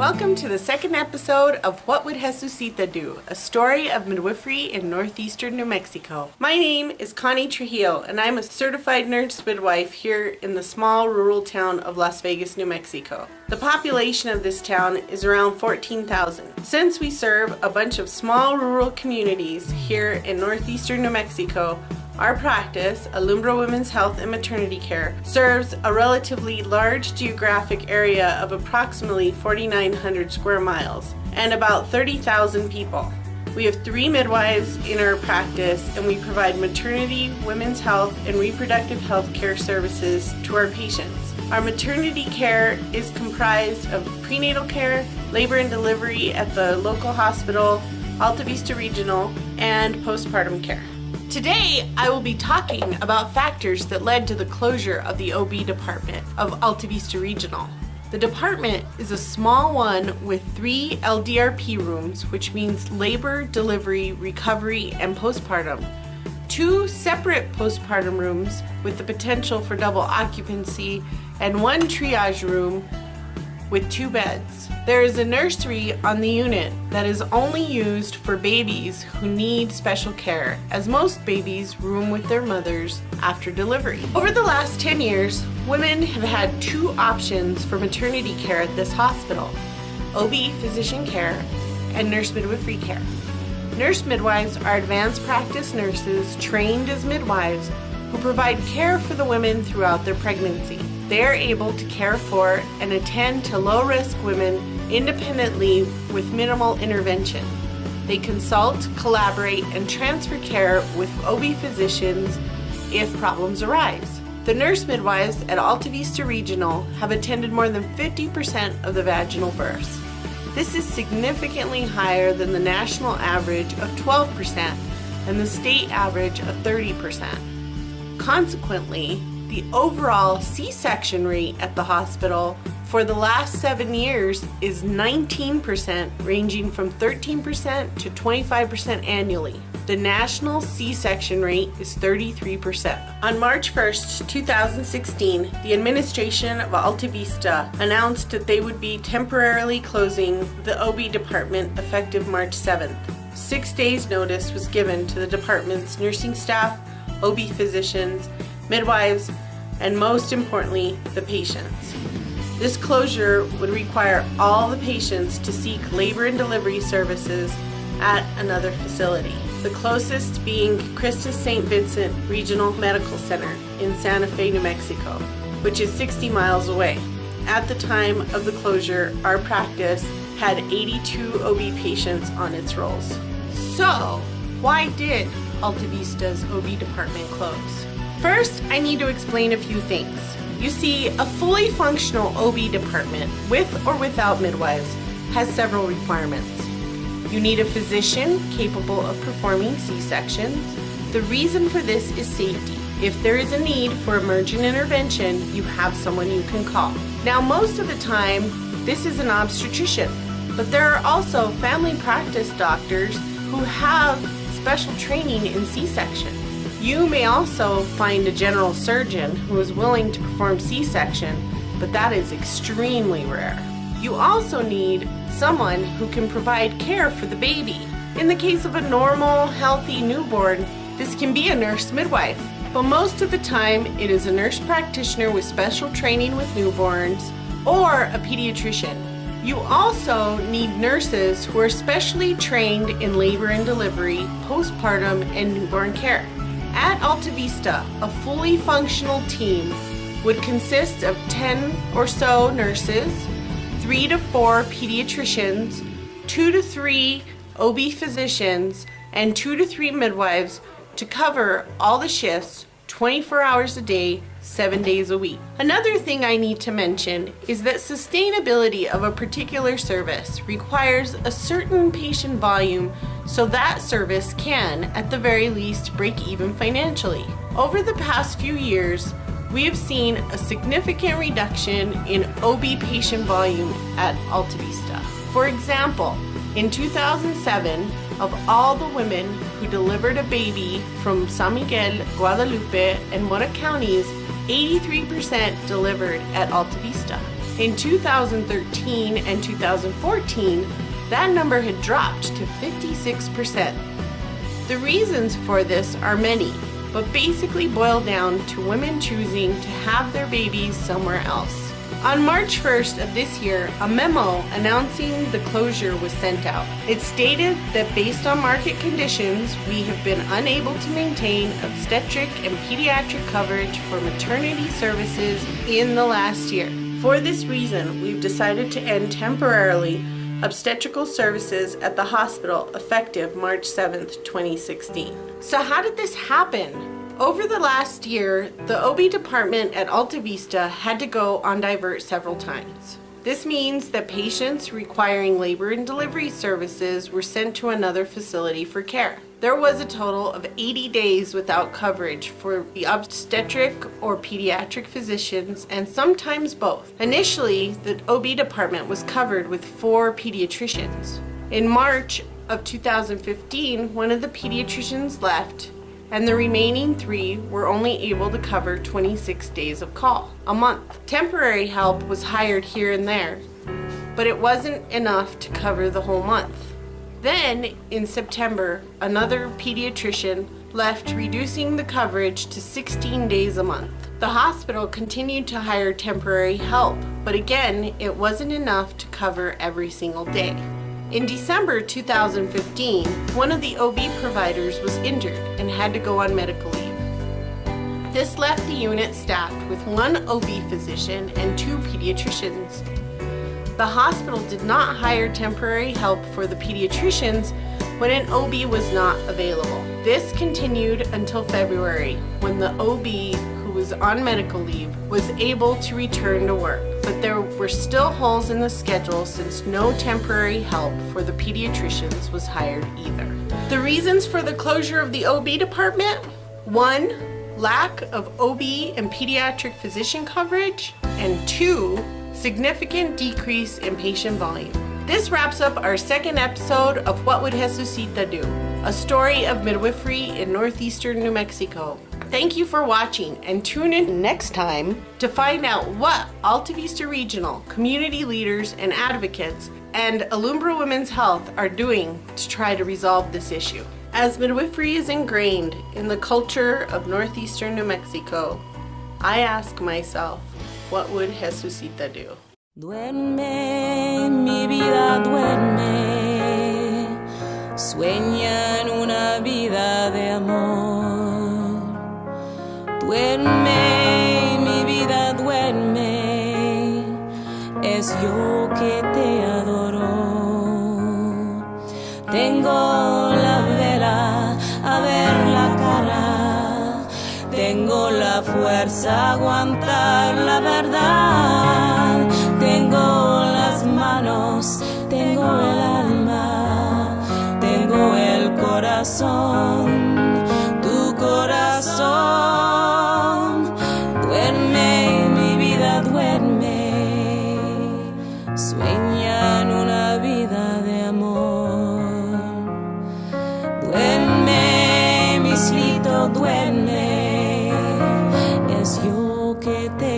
Welcome to the second episode of What Would Jesusita Do? A story of midwifery in northeastern New Mexico. My name is Connie Trujillo, and I'm a certified nurse midwife here in the small rural town of Las Vegas, New Mexico. The population of this town is around 14,000. Since we serve a bunch of small rural communities here in northeastern New Mexico, our practice, Alumbra Women's Health and Maternity Care, serves a relatively large geographic area of approximately 4,900 square miles and about 30,000 people. We have 3 midwives in our practice, and we provide maternity, women's health, and reproductive health care services to our patients. Our maternity care is comprised of prenatal care, labor and delivery at the local hospital, Alta Vista Regional, and postpartum care. Today, I will be talking about factors that led to the closure of the OB department of Alta Vista Regional. The department is a small one with 3 LDRP rooms, which means labor, delivery, recovery, and postpartum. 2 separate postpartum rooms with the potential for double occupancy, and 1 triage room with 2 beds. There is a nursery on the unit that is only used for babies who need special care, as most babies room with their mothers after delivery. Over the last 10 years, women have had 2 options for maternity care at this hospital: OB physician care and nurse midwifery care. Nurse midwives are advanced practice nurses trained as midwives who provide care for the women throughout their pregnancy. They are able to care for and attend to low-risk women independently with minimal intervention. They consult, collaborate, and transfer care with OB physicians if problems arise. The nurse midwives at Alta Vista Regional have attended more than 50% of the vaginal births. This is significantly higher than the national average of 12% and the state average of 30%. Consequently, the overall C-section rate at the hospital for the last 7 years is 19%, ranging from 13% to 25% annually. The national C-section rate is 33%. On March 1st, 2016, the administration of Alta Vista announced that they would be temporarily closing the OB department effective March 7th. 6 days notice was given to the department's nursing staff, OB physicians, midwives, and most importantly, the patients. This closure would require all the patients to seek labor and delivery services at another facility, the closest being Christus St. Vincent Regional Medical Center in Santa Fe, New Mexico, which is 60 miles away. At the time of the closure, our practice had 82 OB patients on its rolls. So, why did Alta Vista's OB department close? First, I need to explain a few things. You see, a fully functional OB department, with or without midwives, has several requirements. You need a physician capable of performing C-sections. The reason for this is safety. If there is a need for emergent intervention, you have someone you can call. Now, most of the time, this is an obstetrician, but there are also family practice doctors who have special training in C-section. You may also find a general surgeon who is willing to perform C-section, but that is extremely rare. You also need someone who can provide care for the baby. In the case of a normal, healthy newborn, this can be a nurse midwife, but most of the time it is a nurse practitioner with special training with newborns or a pediatrician. You also need nurses who are specially trained in labor and delivery, postpartum, and newborn care. At Alta Vista, a fully functional team would consist of 10 or so nurses, 3 to 4 pediatricians, 2 to 3 OB physicians, and 2 to 3 midwives to cover all the shifts 24 hours a day, 7 days a week. Another thing I need to mention is that sustainability of a particular service requires a certain patient volume so that service can, at the very least, break even financially. Over the past few years, we have seen a significant reduction in OB patient volume at Alta Vista. For example, in 2007, of all the women who delivered a baby from San Miguel, Guadalupe, and Mora counties, 83% delivered at Alta Vista. In 2013 and 2014, that number had dropped to 56%. The reasons for this are many, but basically boil down to women choosing to have their babies somewhere else. On March 1st of this year, a memo announcing the closure was sent out. It stated that based on market conditions, we have been unable to maintain obstetric and pediatric coverage for maternity services in the last year. For this reason, we've decided to end temporarily obstetrical services at the hospital effective March 7th, 2016. So how did this happen? Over the last year, the OB department at Alta Vista had to go on divert several times. This means that patients requiring labor and delivery services were sent to another facility for care. There was a total of 80 days without coverage for the obstetric or pediatric physicians, and sometimes both. Initially, the OB department was covered with 4 pediatricians. In March of 2015, one of the pediatricians left, and the remaining 3 were only able to cover 26 days of call, a month. Temporary help was hired here and there, but it wasn't enough to cover the whole month. Then, in September, another pediatrician left, reducing the coverage to 16 days a month. The hospital continued to hire temporary help, but again, it wasn't enough to cover every single day. In December 2015, one of the OB providers was injured and had to go on medical leave. This left the unit staffed with 1 OB physician and 2 pediatricians. The hospital did not hire temporary help for the pediatricians when an OB was not available. This continued until February, when the OB who was on medical leave was able to return to work. But there were still holes in the schedule since no temporary help for the pediatricians was hired either. The reasons for the closure of the OB department: 1, lack of OB and pediatric physician coverage, and 2, significant decrease in patient volume. This wraps up our second episode of What Would Jesusita Do? A story of midwifery in northeastern New Mexico. Thank you for watching, and tune in next time to find out what Alta Vista Regional community leaders and advocates and Alumbra Women's Health are doing to try to resolve this issue. As midwifery is ingrained in the culture of northeastern New Mexico, I ask myself, what would Jesusita do? Duerme, mi vida, duerme, sueña en una vida de amor. Duerme, mi vida, duerme, es yo que te adoro. Tengo la vela a ver la cara, tengo la fuerza a aguantar la verdad. Tengo las manos, tengo el alma, tengo el corazón, tu corazón. Duerme, mi vida, duerme, sueña en una vida de amor. Duerme, mi cielito, duerme, es yo que te